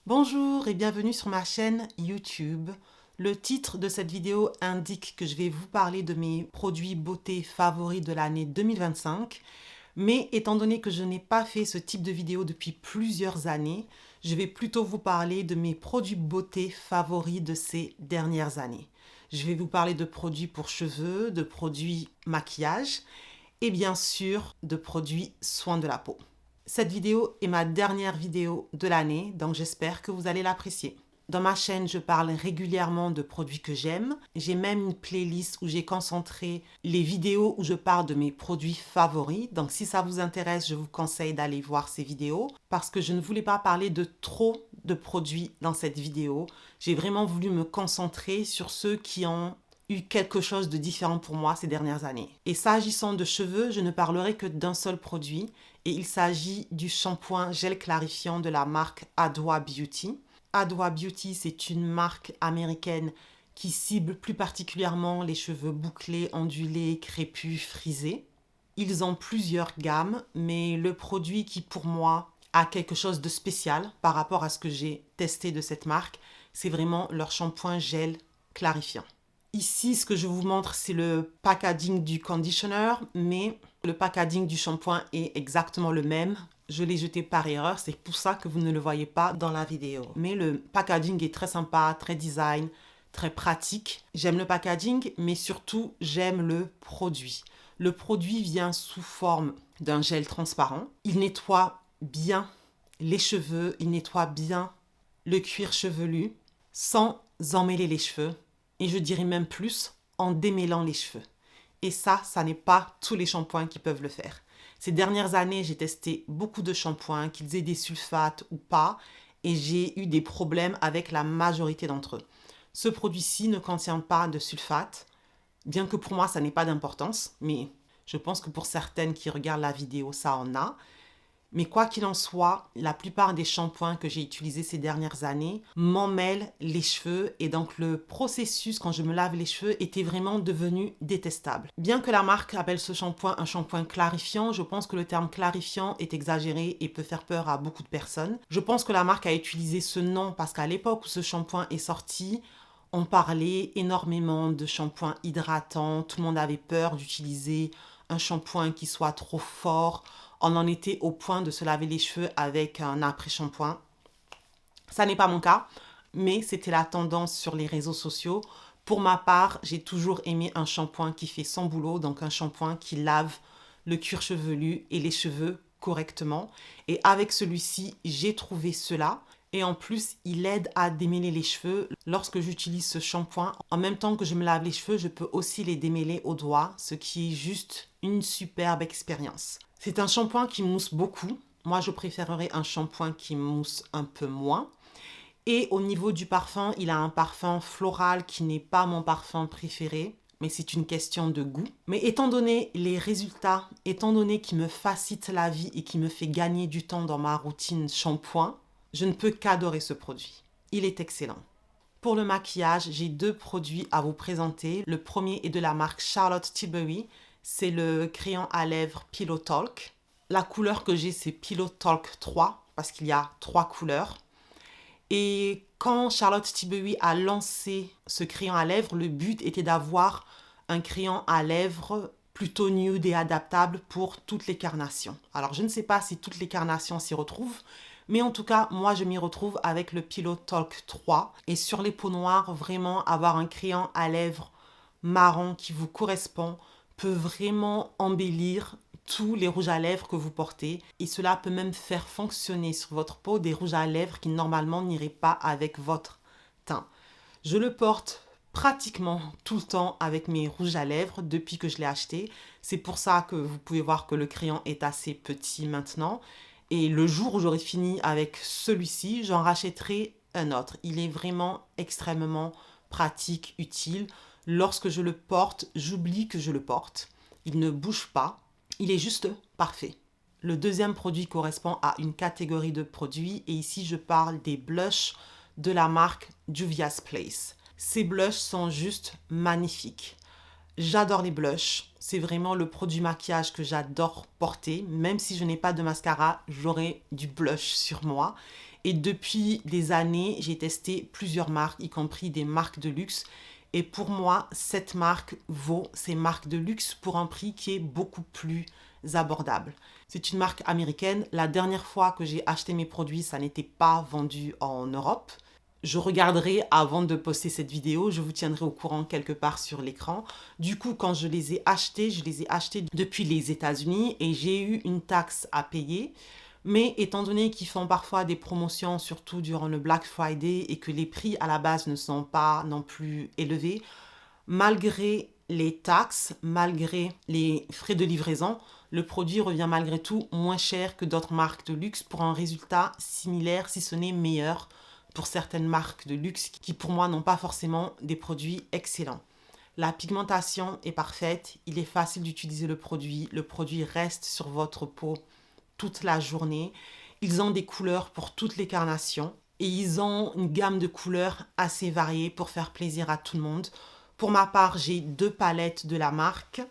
Bonjour et bienvenue sur ma chaîne YouTube. Le titre de cette vidéo indique que je vais vous parler de mes produits beauté favoris de l'année 2025. Mais étant donné que je n'ai pas fait ce type de vidéo depuis plusieurs années, je vais plutôt vous parler de mes produits beauté favoris de ces dernières années. Je vais vous parler de produits pour cheveux, de produits maquillage et bien sûr de produits soins de la peau. Cette vidéo est ma dernière vidéo de l'année, donc j'espère que vous allez l'apprécier. Dans ma chaîne, je parle régulièrement de produits que j'aime. J'ai même une playlist où j'ai concentré les vidéos où je parle de mes produits favoris. Donc si ça vous intéresse, je vous conseille d'aller voir ces vidéos parce que je ne voulais pas parler de trop de produits dans cette vidéo. J'ai vraiment voulu me concentrer sur ceux qui ont eu quelque chose de différent pour moi ces dernières années. Et s'agissant de cheveux, je ne parlerai que d'un seul produit et il s'agit du shampoing gel clarifiant de la marque Adwoa Beauty. Adwoa Beauty, c'est une marque américaine qui cible plus particulièrement les cheveux bouclés, ondulés, crépus, frisés. Ils ont plusieurs gammes, mais le produit qui pour moi a quelque chose de spécial par rapport à ce que j'ai testé de cette marque, c'est vraiment leur shampoing gel clarifiant. Ici, ce que je vous montre, c'est le packaging du conditioner, mais le packaging du shampoing est exactement le même. Je l'ai jeté par erreur, c'est pour ça que vous ne le voyez pas dans la vidéo. Mais le packaging est très sympa, très design, très pratique. J'aime le packaging, mais surtout, j'aime le produit. Le produit vient sous forme d'un gel transparent. Il nettoie bien les cheveux, il nettoie bien le cuir chevelu sans emmêler les cheveux. Et je dirais même plus, en démêlant les cheveux. Et ça n'est pas tous les shampoings qui peuvent le faire. Ces dernières années, j'ai testé beaucoup de shampoings, qu'ils aient des sulfates ou pas, et j'ai eu des problèmes avec la majorité d'entre eux. Ce produit-ci ne contient pas de sulfate, bien que pour moi, ça n'ait pas d'importance, mais je pense que pour certaines qui regardent la vidéo, ça en a. Mais quoi qu'il en soit, la plupart des shampoings que j'ai utilisés ces dernières années m'emmêlent les cheveux et donc le processus quand je me lave les cheveux était vraiment devenu détestable. Bien que la marque appelle ce shampoing un shampoing clarifiant, je pense que le terme clarifiant est exagéré et peut faire peur à beaucoup de personnes. Je pense que la marque a utilisé ce nom parce qu'à l'époque où ce shampoing est sorti, on parlait énormément de shampoing hydratant, tout le monde avait peur d'utiliser un shampoing qui soit trop fort. On en était au point de se laver les cheveux avec un après-shampoing. Ça n'est pas mon cas, mais c'était la tendance sur les réseaux sociaux. Pour ma part, j'ai toujours aimé un shampoing qui fait son boulot, donc un shampoing qui lave le cuir chevelu et les cheveux correctement. Et avec celui-ci, j'ai trouvé cela. Et en plus, il aide à démêler les cheveux. Lorsque j'utilise ce shampoing, en même temps que je me lave les cheveux, je peux aussi les démêler au doigt, ce qui est juste une superbe expérience. C'est un shampoing qui mousse beaucoup. Moi, je préférerais un shampoing qui mousse un peu moins. Et au niveau du parfum, il a un parfum floral qui n'est pas mon parfum préféré, mais c'est une question de goût. Mais étant donné les résultats, étant donné qu'il me facilite la vie et qu'il me fait gagner du temps dans ma routine shampoing, je ne peux qu'adorer ce produit. Il est excellent. Pour le maquillage, j'ai deux produits à vous présenter. Le premier est de la marque Charlotte Tilbury. C'est le crayon à lèvres Pillow Talk. La couleur que j'ai, c'est Pillow Talk 3 parce qu'il y a 3 couleurs. Et quand Charlotte Tilbury a lancé ce crayon à lèvres, le but était d'avoir un crayon à lèvres plutôt nude et adaptable pour toutes les carnations. Alors, je ne sais pas si toutes les carnations s'y retrouvent, mais en tout cas, moi, je m'y retrouve avec le Pillow Talk 3. Et sur les peaux noires, vraiment avoir un crayon à lèvres marron qui vous correspond peut vraiment embellir tous les rouges à lèvres que vous portez. Et cela peut même faire fonctionner sur votre peau des rouges à lèvres qui normalement n'iraient pas avec votre teint. Je le porte pratiquement tout le temps avec mes rouges à lèvres depuis que je l'ai acheté. C'est pour ça que vous pouvez voir que le crayon est assez petit maintenant. Et le jour où j'aurai fini avec celui-ci, j'en rachèterai un autre. Il est vraiment extrêmement pratique, utile. Lorsque je le porte, j'oublie que je le porte. Il ne bouge pas. Il est juste parfait. Le deuxième produit correspond à une catégorie de produits. Et ici, je parle des blushs de la marque Juvia's Place. Ces blushs sont juste magnifiques. J'adore les blushs. C'est vraiment le produit maquillage que j'adore porter. Même si je n'ai pas de mascara, j'aurai du blush sur moi. Et depuis des années, j'ai testé plusieurs marques, y compris des marques de luxe. Et pour moi, cette marque vaut ces marques de luxe pour un prix qui est beaucoup plus abordable. C'est une marque américaine. La dernière fois que j'ai acheté mes produits, ça n'était pas vendu en Europe. Je regarderai avant de poster cette vidéo, je vous tiendrai au courant quelque part sur l'écran. Du coup, quand je les ai achetés depuis les États-Unis et j'ai eu une taxe à payer. Mais étant donné qu'ils font parfois des promotions, surtout durant le Black Friday, et que les prix à la base ne sont pas non plus élevés, malgré les taxes, malgré les frais de livraison, le produit revient malgré tout moins cher que d'autres marques de luxe pour un résultat similaire, si ce n'est meilleur, pour certaines marques de luxe qui pour moi n'ont pas forcément des produits excellents. La pigmentation est parfaite, il est facile d'utiliser le produit reste sur votre peau toute la journée. Ils ont des couleurs pour toutes les carnations et ils ont une gamme de couleurs assez variée pour faire plaisir à tout le monde. Pour ma part, j'ai 2 palettes de la marque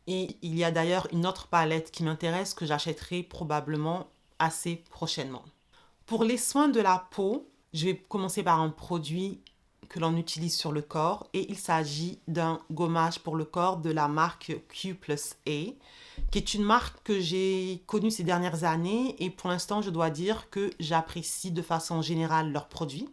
et il y a d'ailleurs une autre palette qui m'intéresse que j'achèterai probablement assez prochainement. Pour les soins de la peau, je vais commencer par un produit que l'on utilise sur le corps et il s'agit d'un gommage pour le corps de la marque Q+A, qui est une marque que j'ai connue ces dernières années et pour l'instant je dois dire que j'apprécie de façon générale leurs produits.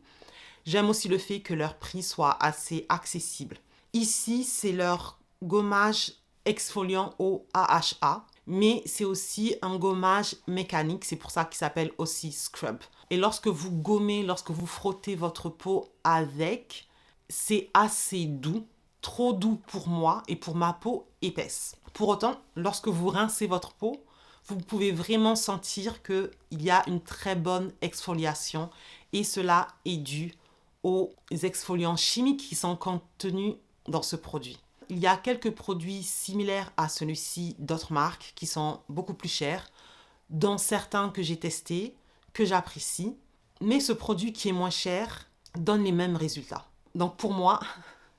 J'aime aussi le fait que leur prix soit assez accessible. Ici, c'est leur gommage exfoliant au AHA, mais c'est aussi un gommage mécanique, c'est pour ça qu'il s'appelle aussi Scrub. Et lorsque vous gommez, lorsque vous frottez votre peau avec, c'est assez doux, trop doux pour moi et pour ma peau épaisse. Pour autant, lorsque vous rincez votre peau, vous pouvez vraiment sentir qu'il y a une très bonne exfoliation et cela est dû aux exfoliants chimiques qui sont contenus dans ce produit. Il y a quelques produits similaires à celui-ci d'autres marques qui sont beaucoup plus chers, dont certains que j'ai testés, que j'apprécie, mais ce produit qui est moins cher donne les mêmes résultats. Donc pour moi,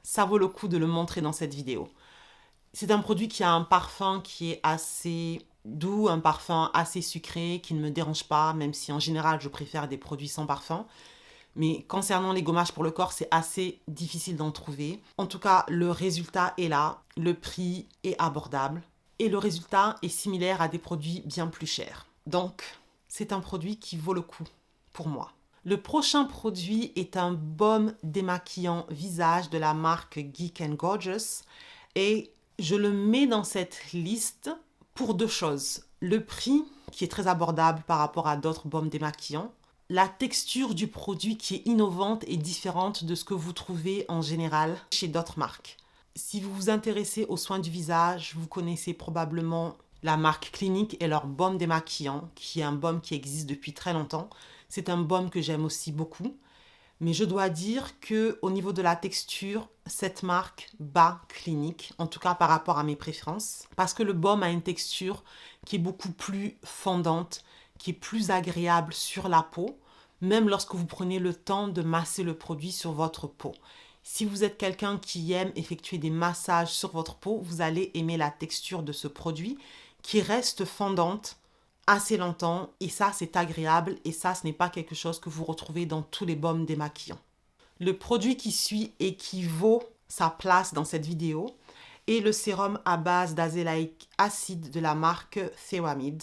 ça vaut le coup de le montrer dans cette vidéo. C'est un produit qui a un parfum qui est assez doux, un parfum assez sucré, qui ne me dérange pas, même si en général je préfère des produits sans parfum. Mais concernant les gommages pour le corps, c'est assez difficile d'en trouver. En tout cas, le résultat est là, le prix est abordable et le résultat est similaire à des produits bien plus chers. Donc, c'est un produit qui vaut le coup pour moi. Le prochain produit est un baume démaquillant visage de la marque Geek & Gorgeous et je le mets dans cette liste pour 2 choses. Le prix, qui est très abordable par rapport à d'autres baumes démaquillants, la texture du produit qui est innovante et différente de ce que vous trouvez en général chez d'autres marques. Si vous vous intéressez aux soins du visage, vous connaissez probablement la marque Clinique et leur baume démaquillant, qui est un baume qui existe depuis très longtemps. C'est un baume que j'aime aussi beaucoup. Mais je dois dire qu'au niveau de la texture, cette marque bat Clinique, en tout cas par rapport à mes préférences, parce que le baume a une texture qui est beaucoup plus fondante, qui est plus agréable sur la peau, même lorsque vous prenez le temps de masser le produit sur votre peau. Si vous êtes quelqu'un qui aime effectuer des massages sur votre peau, vous allez aimer la texture de ce produit qui reste fondante assez longtemps et ça c'est agréable et ça ce n'est pas quelque chose que vous retrouvez dans tous les baumes démaquillants. Le produit qui suit et qui vaut sa place dans cette vidéo est le sérum à base d'azélaïque acide de la marque Thewamid.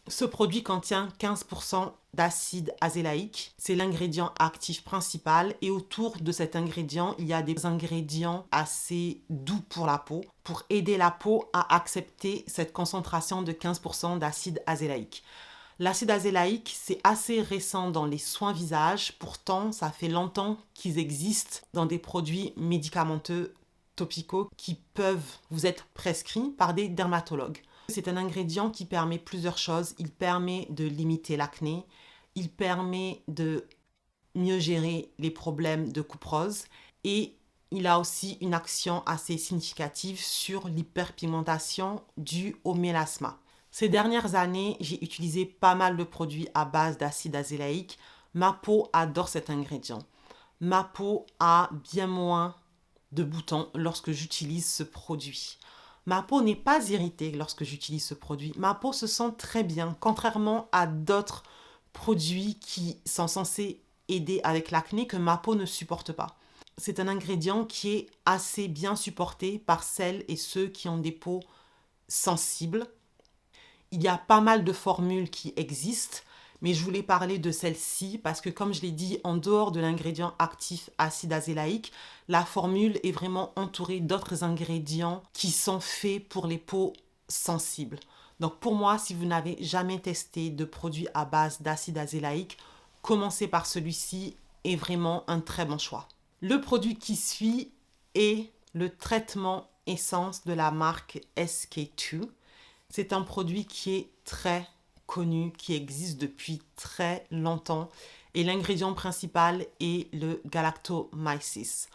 Ce produit contient 15% d'acide azélaïque, c'est l'ingrédient actif principal et autour de cet ingrédient, il y a des ingrédients assez doux pour la peau pour aider la peau à accepter cette concentration de 15% d'acide azélaïque. L'acide azélaïque, c'est assez récent dans les soins visage, pourtant ça fait longtemps qu'ils existent dans des produits médicamenteux topicaux qui peuvent vous être prescrits par des dermatologues. C'est un ingrédient qui permet plusieurs choses. Il permet de limiter l'acné, il permet de mieux gérer les problèmes de couperose et il a aussi une action assez significative sur l'hyperpigmentation due au mélasma. Ces dernières années, j'ai utilisé pas mal de produits à base d'acide azélaïque. Ma peau adore cet ingrédient. Ma peau a bien moins de boutons lorsque j'utilise ce produit. Ma peau n'est pas irritée lorsque j'utilise ce produit. Ma peau se sent très bien, contrairement à d'autres produits qui sont censés aider avec l'acné que ma peau ne supporte pas. C'est un ingrédient qui est assez bien supporté par celles et ceux qui ont des peaux sensibles. Il y a pas mal de formules qui existent, mais je voulais parler de celle-ci parce que, comme je l'ai dit, en dehors de l'ingrédient actif acide azélaïque, la formule est vraiment entourée d'autres ingrédients qui sont faits pour les peaux sensibles. Donc pour moi, si vous n'avez jamais testé de produit à base d'acide azélaïque, commencez par celui-ci est vraiment un très bon choix. Le produit qui suit est le traitement essence de la marque SK-II. C'est un produit qui est très connu, qui existe depuis très longtemps et l'ingrédient principal est le galactomyces.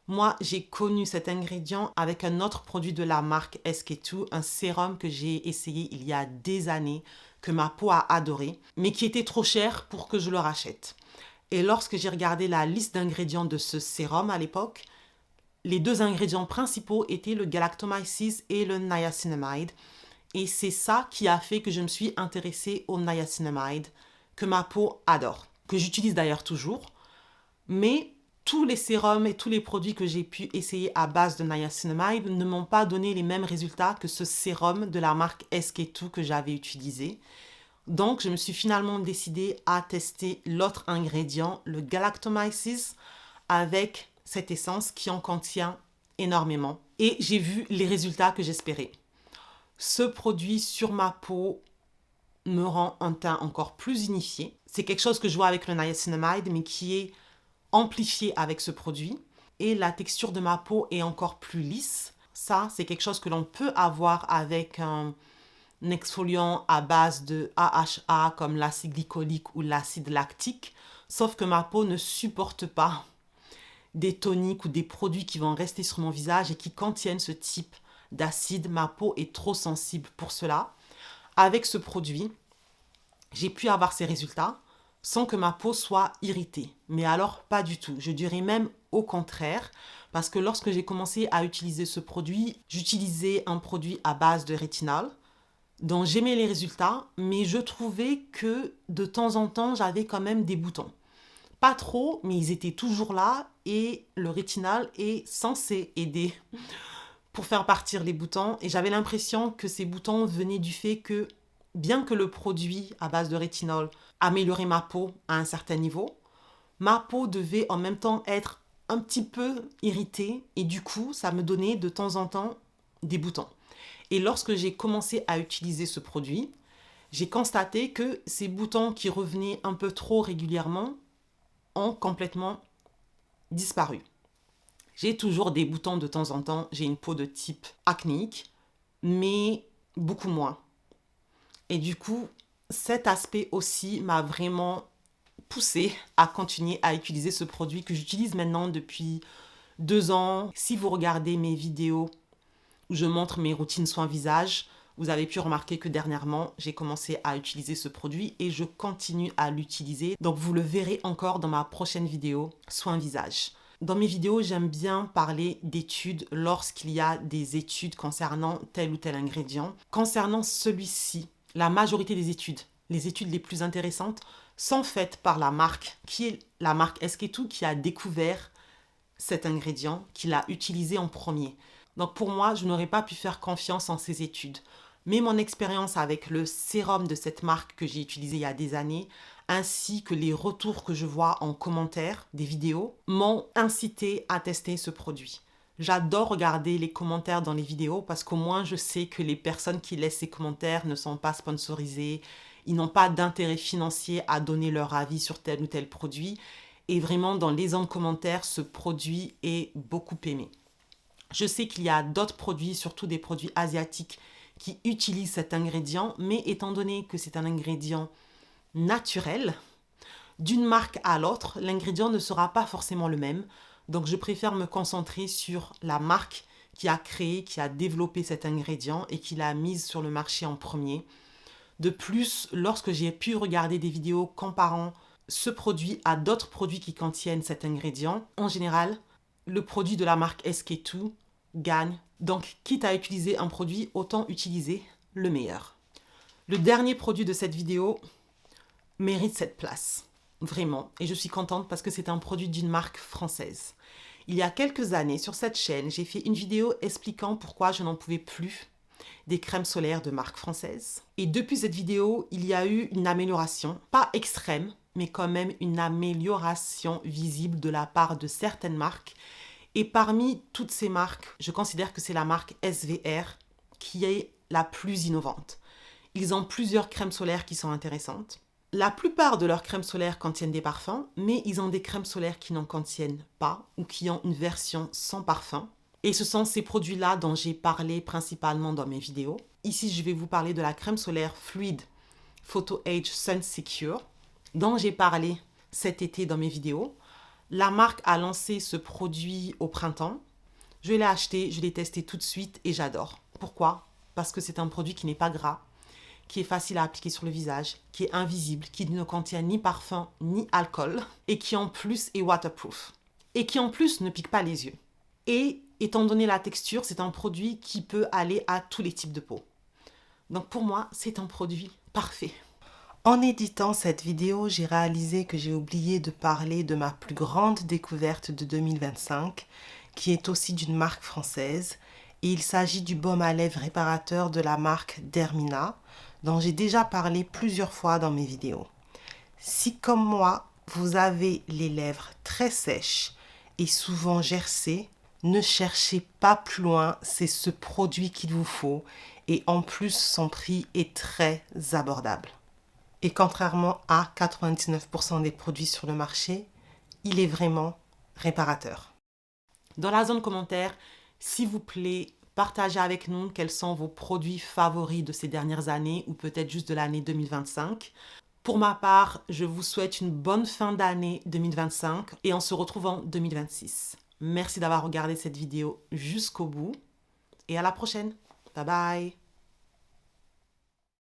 Moi, j'ai connu cet ingrédient avec un autre produit de la marque SK-II, un sérum que j'ai essayé il y a des années, que ma peau a adoré, mais qui était trop cher pour que je le rachète. Et lorsque j'ai regardé la liste d'ingrédients de ce sérum à l'époque, les deux ingrédients principaux étaient le galactomyces et le niacinamide. Et c'est ça qui a fait que je me suis intéressée au niacinamide, que ma peau adore, que j'utilise d'ailleurs toujours. Mais tous les sérums et tous les produits que j'ai pu essayer à base de niacinamide ne m'ont pas donné les mêmes résultats que ce sérum de la marque SK-II que j'avais utilisé. Donc, je me suis finalement décidée à tester l'autre ingrédient, le galactomyces, avec cette essence qui en contient énormément. Et j'ai vu les résultats que j'espérais. Ce produit sur ma peau me rend un teint encore plus unifié. C'est quelque chose que je vois avec le niacinamide, mais qui est amplifié avec ce produit. Et la texture de ma peau est encore plus lisse. Ça, c'est quelque chose que l'on peut avoir avec un exfoliant à base de AHA comme l'acide glycolique ou l'acide lactique. Sauf que ma peau ne supporte pas des toniques ou des produits qui vont rester sur mon visage et qui contiennent ce type d'acide. Ma peau est trop sensible pour cela. Avec ce produit, j'ai pu avoir ces résultats sans que ma peau soit irritée. Mais alors, pas du tout. Je dirais même au contraire, parce que lorsque j'ai commencé à utiliser ce produit, j'utilisais un produit à base de rétinol, dont j'aimais les résultats, mais je trouvais que de temps en temps, j'avais quand même des boutons. Pas trop, mais ils étaient toujours là et le rétinol est censé aider pour faire partir les boutons. Et j'avais l'impression que ces boutons venaient du fait que, bien que le produit à base de rétinol améliorait ma peau à un certain niveau, ma peau devait en même temps être un petit peu irritée et du coup, ça me donnait de temps en temps des boutons. Et lorsque j'ai commencé à utiliser ce produit, j'ai constaté que ces boutons qui revenaient un peu trop régulièrement ont complètement disparu. J'ai toujours des boutons de temps en temps, j'ai une peau de type acnéique, mais beaucoup moins. Et du coup, cet aspect aussi m'a vraiment poussée à continuer à utiliser ce produit que j'utilise maintenant depuis 2 ans. Si vous regardez mes vidéos où je montre mes routines soins visage, vous avez pu remarquer que dernièrement, j'ai commencé à utiliser ce produit et je continue à l'utiliser. Donc, vous le verrez encore dans ma prochaine vidéo soins visage. Dans mes vidéos, j'aime bien parler d'études lorsqu'il y a des études concernant tel ou tel ingrédient. Concernant celui-ci, la majorité des études, les études les plus intéressantes, sont faites par la marque, qui est la marque SK-II qui a découvert cet ingrédient, qui l'a utilisé en premier. Donc pour moi, je n'aurais pas pu faire confiance en ces études. Mais mon expérience avec le sérum de cette marque que j'ai utilisé il y a des années, ainsi que les retours que je vois en commentaire des vidéos, m'ont incité à tester ce produit. J'adore regarder les commentaires dans les vidéos parce qu'au moins je sais que les personnes qui laissent ces commentaires ne sont pas sponsorisées, ils n'ont pas d'intérêt financier à donner leur avis sur tel ou tel produit. Et vraiment, dans les commentaires, ce produit est beaucoup aimé. Je sais qu'il y a d'autres produits, surtout des produits asiatiques, qui utilisent cet ingrédient, mais étant donné que c'est un ingrédient naturel, d'une marque à l'autre, l'ingrédient ne sera pas forcément le même. Donc je préfère me concentrer sur la marque qui a créé, qui a développé cet ingrédient et qui l'a mise sur le marché en premier. De plus, lorsque j'ai pu regarder des vidéos comparant ce produit à d'autres produits qui contiennent cet ingrédient, en général, le produit de la marque SK-II gagne. Donc, quitte à utiliser un produit, autant utiliser le meilleur. Le dernier produit de cette vidéo, mérite cette place. Vraiment. Et je suis contente parce que c'est un produit d'une marque française. Il y a quelques années, sur cette chaîne, j'ai fait une vidéo expliquant pourquoi je n'en pouvais plus des crèmes solaires de marque française. Et depuis cette vidéo, il y a eu une amélioration, pas extrême, mais quand même une amélioration visible de la part de certaines marques. Et parmi toutes ces marques, je considère que c'est la marque SVR qui est la plus innovante. Ils ont plusieurs crèmes solaires qui sont intéressantes. La plupart de leurs crèmes solaires contiennent des parfums, mais ils ont des crèmes solaires qui n'en contiennent pas ou qui ont une version sans parfum. Et ce sont ces produits-là dont j'ai parlé principalement dans mes vidéos. Ici, je vais vous parler de la crème solaire fluide Photo Age Sun Secure, dont j'ai parlé cet été dans mes vidéos. La marque a lancé ce produit au printemps. Je l'ai acheté, je l'ai testé tout de suite et j'adore. Pourquoi? Parce que c'est un produit qui n'est pas gras, qui est facile à appliquer sur le visage, qui est invisible, qui ne contient ni parfum ni alcool et qui en plus est waterproof. Et qui en plus ne pique pas les yeux. Et étant donné la texture, c'est un produit qui peut aller à tous les types de peau. Donc pour moi, c'est un produit parfait. En éditant cette vidéo, j'ai réalisé que j'ai oublié de parler de ma plus grande découverte de 2025, qui est aussi d'une marque française. Et il s'agit du baume à lèvres réparateur de la marque Dermina, dont j'ai déjà parlé plusieurs fois dans mes vidéos. Si comme moi, vous avez les lèvres très sèches et souvent gercées, ne cherchez pas plus loin, c'est ce produit qu'il vous faut et en plus son prix est très abordable. Et contrairement à 99% des produits sur le marché, il est vraiment réparateur. Dans la zone commentaire, s'il vous plaît, partagez avec nous quels sont vos produits favoris de ces dernières années ou peut-être juste de l'année 2025. Pour ma part, je vous souhaite une bonne fin d'année 2025 et on se retrouve en 2026. Merci d'avoir regardé cette vidéo jusqu'au bout et à la prochaine. Bye bye.